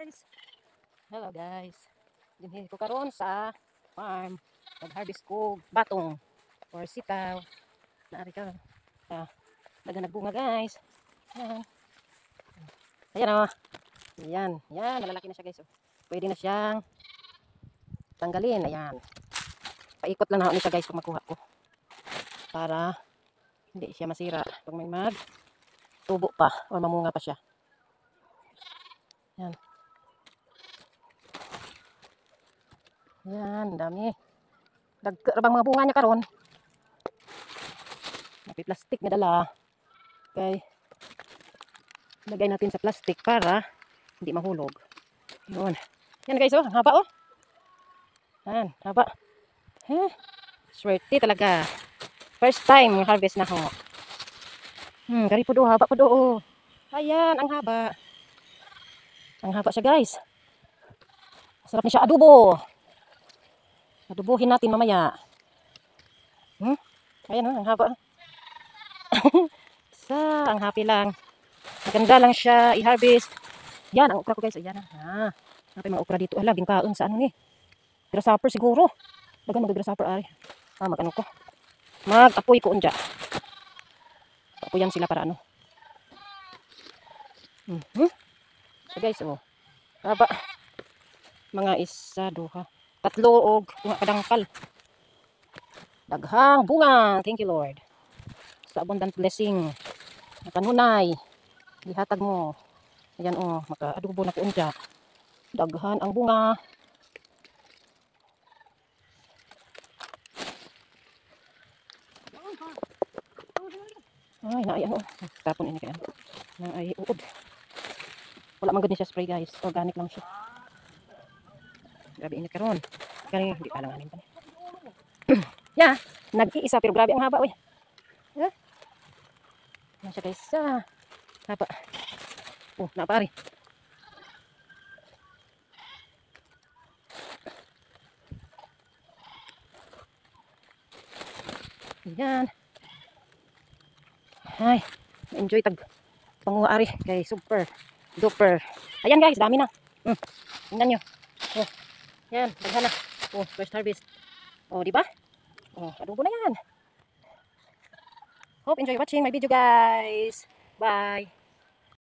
guys. Hello guys. Dinhi ko karon sa farm. Nag-harvest ko batong or sitaw. Naari ka. Ah, nagbunga guys. Ayan. Ayan oh. Ayan. Ayan, malalaki na siya guys. Oh. Pwede na siyang tanggalin. Ayan. Paikot lang na ako siya guys kung makuha ko. Para hindi siya masira pag may tubo pa o mamunga pa siya. Ayan. Ayan, dami. Dagkabang mga bunga niya karon. May plastic na dala. Okay. Lagay natin sa plastic para hindi mahulog. Yun. Yan guys, oh. Ang haba, oh. Yan, haba. Swerte talaga. First time harvest na ako. Gari po do, haba po do, oh. Ayan, ang haba. Ang haba siya guys. Sarap niya siya adobo. Adobohin natin mamaya. Ayan, oh, ang haba. Ang happy lang. Maganda lang siya i-harvest. Yan, ang okra ko guys. Ayan. Napay mga okra dito. Laging kaon sa ano ni. Grasshopper siguro. Dagan mag-grasshopper ay. Mag-ano ko. Mag-apoy ko unja. Apoyan sila para ano. So guys, oh. Haba. Mga isa, duha. Tatlo og bunga kadangkal. Daghang bunga. Thank you Lord. Sa abundant blessing. Kanunay. Ihatag mo. Ayan oh, maka-adobo na ko unja. Daghan ang bunga. Ay, naayan oh. Tapon ini kaya. Naay uod. Wala man gud ni siya spray guys. Organic lang siya. Grabe ini karon. Kani hindi pa lang anin pa. Yeah, nag-iisa pero grabe ang haba oy. Yeah. Yan siya guys. Haba. Oh, napari. Yan. Ay, enjoy tag panguari guys, super duper. Ayan guys, dami na. Tingnan nyo. Oh, yan, daghan na. Oh, first harvest. Oh, di ba? Oh, adobo na yan. Hope enjoy watching my video guys. Bye.